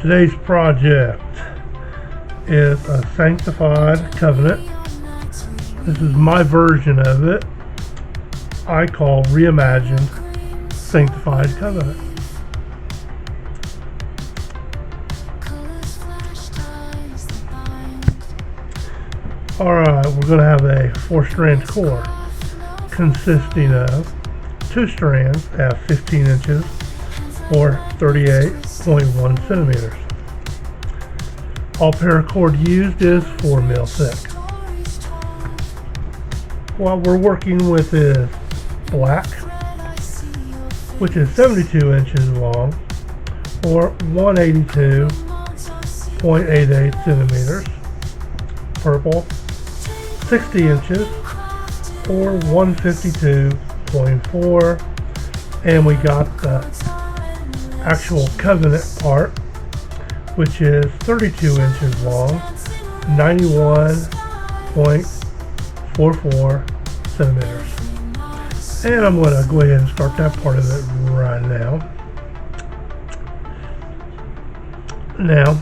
Today's project is a Sanctified covenant. This is my version of it. I call Reimagined Sanctified covenant. Alright, we're going to have a 4-strand core consisting of 2 strands at 15 inches or 38.1 centimeters. All paracord used is 4 mil thick. What we're working with is black, which is 72 inches long or 182.88 centimeters. Purple, 60 inches or 152.4, and we got the actual covenant part, which is 32 inches long, 91.44 centimeters. And I'm going to go ahead and start that part of it right now. Now,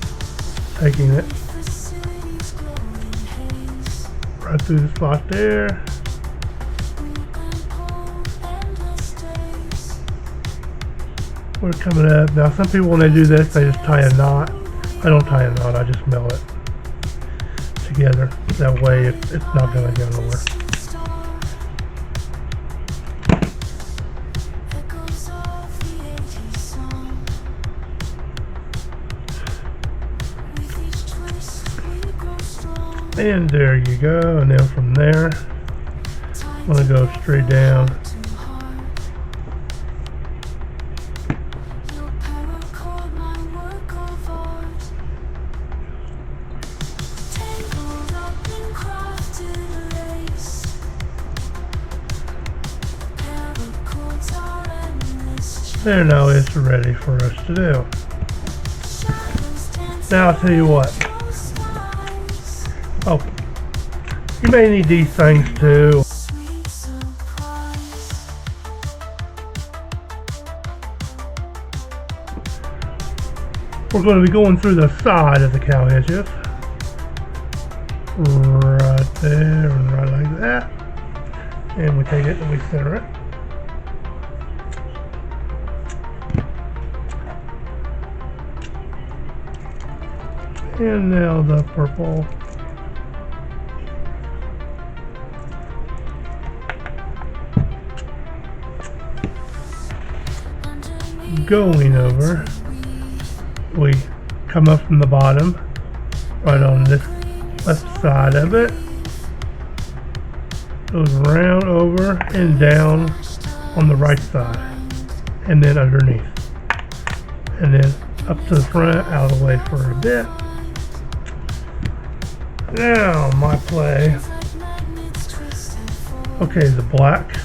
taking it right through the spot there. We're coming up. Now some people, when they do this, they just tie a knot. I don't tie a knot, I just mill it together. That way it's not going to go nowhere. And there you go, and then from there I'm going to go straight down. There, now it's ready for us to do. Now I'll tell you what. Oh, you may need these things too. We're going to be going through the side of the cow hitches. Right there and right like that. And we take it and we center it. And now the purple. Going over, we come up from the bottom, right on this left side of it, goes around, over, and down on the right side, and then underneath, and then up to the front, out of the way for a bit. Now my play. Okay, the black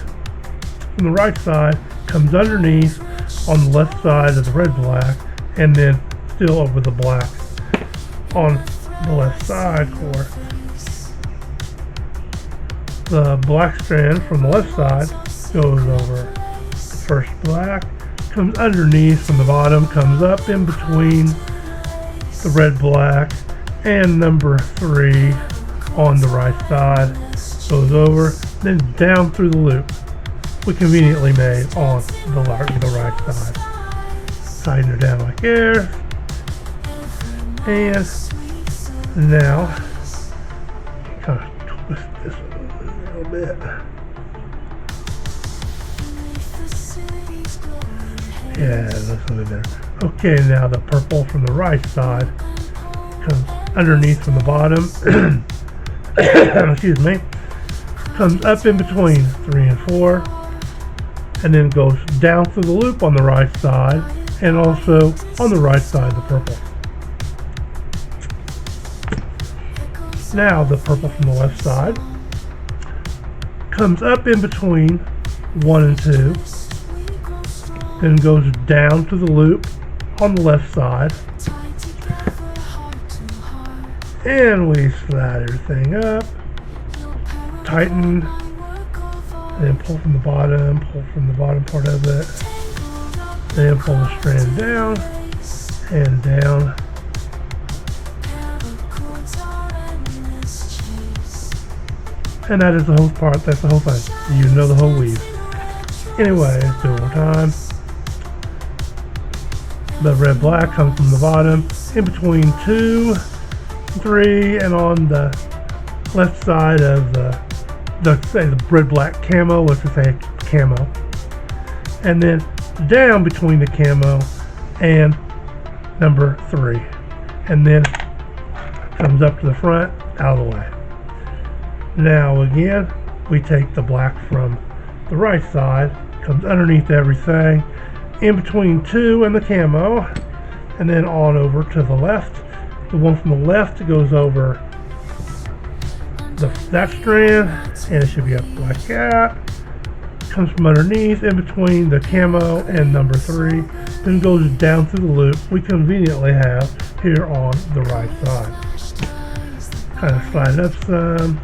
from the right side comes underneath on the left side of the red black, and then still over the black on the left side core. The black strand from the left side goes over the first black, comes underneath from the bottom, comes up in between the red black and number 3 on the right side, goes over, then down through the loop we conveniently made on the right side. Tighten her down like there. And now kind of twist this a little bit. Yeah, that's a little bit better. Okay, now the purple from the right side comes underneath from the bottom. Excuse me. Comes up in between 3 and 4. And then goes down through the loop on the right side, and also on the right side of the purple. Now the purple from the left side comes up in between 1 and 2, then goes down to the loop on the left side, and we slide everything up, tighten, and then pull from the bottom part of it, then pull the strand down and down And that is the whole part. That's the whole thing. You know the whole weave. Anyway, let's do it one more time. The red black comes from the bottom, in between 2, 3, and on the left side of the red black camo. Let's just say camo, and then down between the camo and number 3, and then comes up to the front, out of the way. Now again, we take the black from the right side, comes underneath everything, in between 2 and the camo, and then on over to the left. The one from the left goes over that strand, and it should be up like that. Comes from underneath, in between the camo and number 3, then goes down through the loop we conveniently have here on the right side. Kind of slide it up some.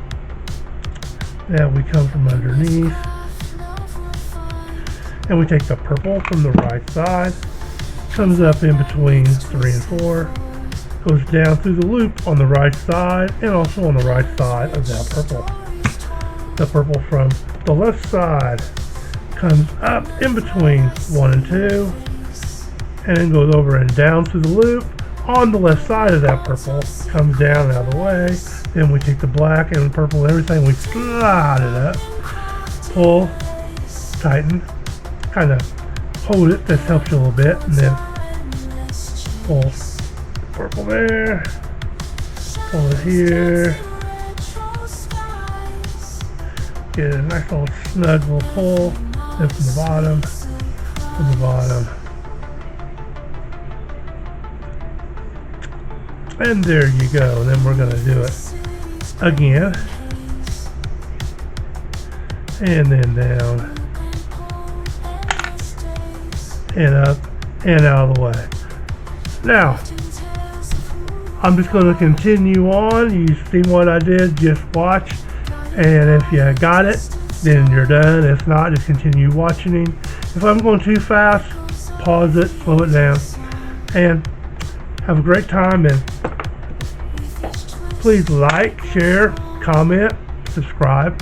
Now we come from underneath, and we take the purple from the right side, comes up in between 3 and 4, goes down through the loop on the right side, and also on the right side of that purple. The purple from the left side comes up in between 1 and 2, and then goes over and down through the loop on the left side of that purple, comes down out of the way. Then we take the black and the purple and everything, we slide it up, pull, tighten, kind of hold it. This helps you a little bit, and then pull the purple there, pull it here, get a nice little snug little pull, then from the bottom, and there you go. And then we're going to do it again, and then down, and up, and out of the way. Now, I'm just going to continue on. You see what I did, just watch, and if you got it, then you're done. If not, just continue watching. If I'm going too fast, pause it, slow it down, and have a great time. And please like, share, comment, subscribe.